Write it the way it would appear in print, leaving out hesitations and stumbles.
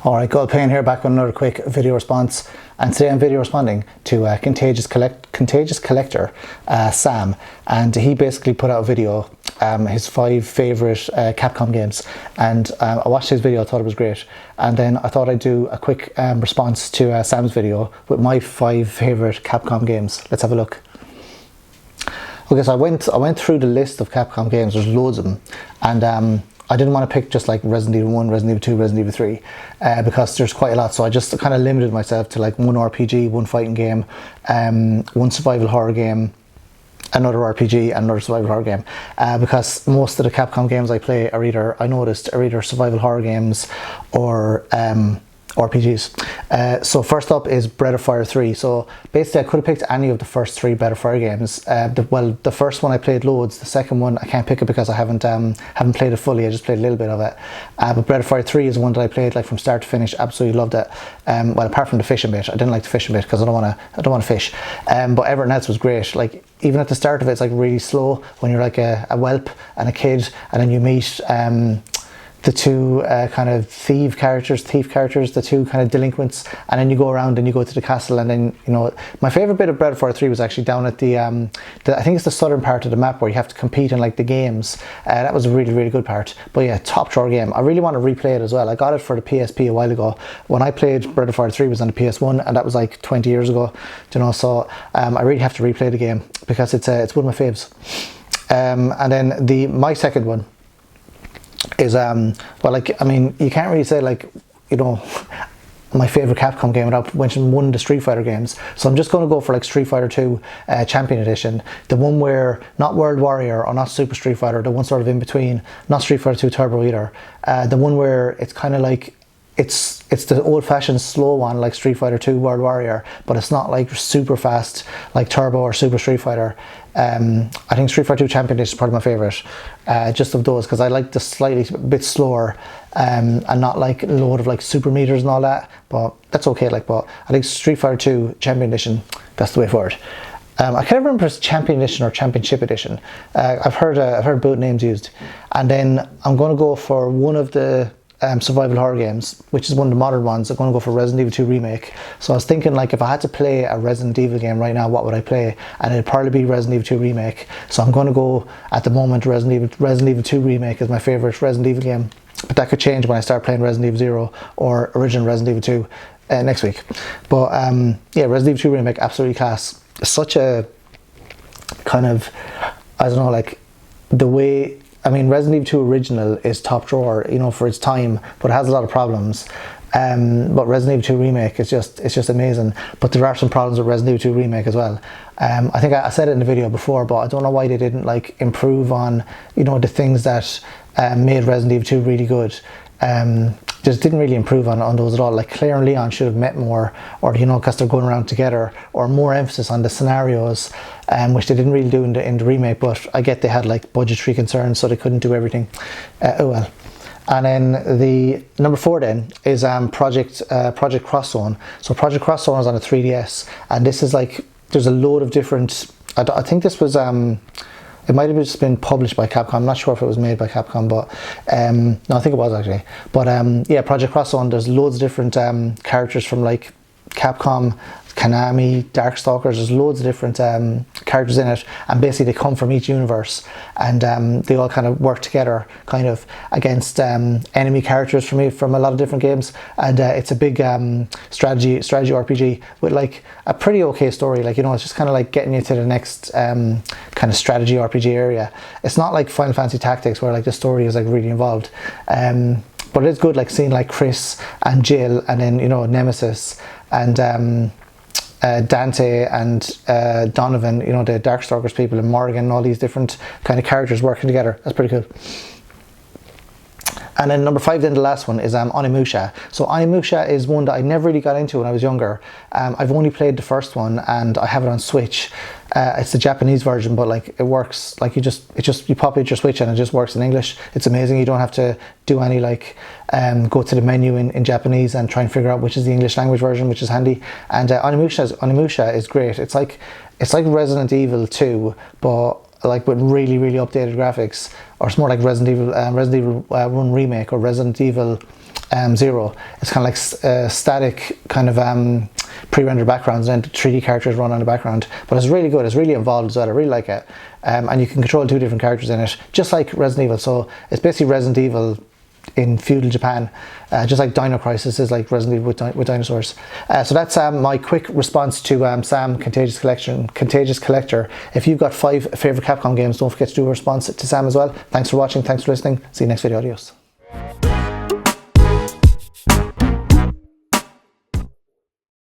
Alright, Goldpain here, back with another quick video response, and today I'm video responding to Contagious Collector Sam, and he basically put out a video, his 5 favourite Capcom games, and I watched his video, I thought it was great, and then I thought I'd do a quick response to Sam's video with my 5 favourite Capcom games. Let's have a look. Okay, so I went through the list of Capcom games. There's loads of them, and I didn't want to pick just like Resident Evil 1, Resident Evil 2, Resident Evil 3 because there's quite a lot, so I just kind of limited myself to like one RPG, one fighting game, one survival horror game, another RPG and another survival horror game, because most of the Capcom games I play are either survival horror games or RPGs. So first up is Breath of Fire 3. So basically I could have picked any of the first 3 Breath of Fire games. The first one I played loads, the second one I can't pick it because I haven't played it fully, I just played a little bit of it. But Breath of Fire 3 is one that I played like from start to finish, absolutely loved it. Well, apart from the fishing bit, I didn't like the fishing bit because I don't want to fish. But everything else was great. Like even at the start of it, it's like really slow when you're like a whelp and a kid, and then you meet the 2 kind of thief characters, the 2 kind of delinquents, and then you go around and you go to the castle, and then, you know, my favourite bit of Breath of Fire 3 was actually down at the I think it's the southern part of the map where you have to compete in like the games. That was a really, really good part. But yeah, top drawer game. I really want to replay it as well. I got it for the PSP a while ago. When I played Breath of Fire 3 was on the PS1, and that was like 20 years ago, you know, so I really have to replay the game because it's one of my faves. And then my second one is well, like, I mean, you can't really say like, you know, my favourite Capcom game without mentioning one of the Street Fighter games. So I'm just going to go for like Street Fighter 2 Champion Edition, the one where not World Warrior or not Super Street Fighter, the one sort of in between, not Street Fighter 2 Turbo either, the one where it's kind of like it's the old-fashioned slow one like Street Fighter 2 World Warrior, but it's not like super fast like Turbo or Super Street Fighter. I think Street Fighter 2 Champion Edition is probably my favourite, just of those, because I like the slightly bit slower and not like a load of like super meters and all that, but that's okay. Like, but I think Street Fighter 2 Champion Edition, that's the way forward. I can't remember if it's Champion Edition or Championship Edition. I've heard both names used. And then I'm going to go for one of the survival horror games, which is one of the modern ones. I'm going to go for Resident Evil 2 Remake. So I was thinking, like, if I had to play a Resident Evil game right now, what would I play? And it'd probably be Resident Evil 2 Remake. So I'm going to go, at the moment, Resident Evil 2 Remake is my favourite Resident Evil game. But that could change when I start playing Resident Evil 0 or original Resident Evil 2 next week. But yeah, Resident Evil 2 Remake, absolutely class. Such a kind of, I don't know, like the way, I mean, Resident Evil 2 Original is top drawer, you know, for its time, but it has a lot of problems. But Resident Evil 2 Remake is just amazing. But there are some problems with Resident Evil 2 Remake as well. I think I said it in the video before, but I don't know why they didn't like improve on, you know, the things that made Resident Evil 2 really good. Just didn't really improve on those at all. Like Claire and Leon should have met more, or, you know, because they're going around together, or more emphasis on the scenarios, which they didn't really do in the remake. But I get they had like budgetary concerns, so they couldn't do everything. Oh well. And then the number 4 then is Project Cross Zone. So Project Cross Zone is on a 3DS, and this is like, there's a load of different. I think this was it might have just been published by Capcom. I'm not sure if it was made by Capcom, but no, I think it was actually. But yeah, Project Cross Zone, there's loads of different characters from like Capcom, Konami, Darkstalkers. There's loads of different characters in it, and basically they come from each universe, and they all kind of work together, kind of against enemy characters from a lot of different games. And it's a big strategy RPG with like a pretty okay story. Like, you know, it's just kind of like getting you to the next kind of strategy RPG area. It's not like Final Fantasy Tactics where like the story is like really involved. But it's good, like seeing like Chris and Jill, and then, you know, Nemesis and Dante and Donovan, you know, the Darkstalkers people, and Morgan, and all these different kind of characters working together. That's pretty cool. And then number 5, then the last one, is Onimusha. So Onimusha is one that I never really got into when I was younger. I've only played the first one, and I have it on Switch. It's the Japanese version, but like it works, like you pop it your Switch and it just works in English. It's amazing. You don't have to do any like go to the menu in Japanese and try and figure out which is the English language version, which is handy. And Onimusha is great. It's like Resident Evil 2, but like with really, really updated graphics, or it's more like Resident Evil 1 Remake or Resident Evil 0. It's kind of like static kind of pre-rendered backgrounds, and then 3D characters run on the background. But it's really good. It's really involved as well. I really like it. And you can control 2 different characters in it, just like Resident Evil. So it's basically Resident Evil in feudal Japan, just like Dino Crisis is like Resident Evil with dinosaurs. So that's my quick response to Sam Contagious Collector. If you've got 5 favorite Capcom games, don't forget to do a response to Sam as well. Thanks for watching. Thanks for listening. See you next video. Adios.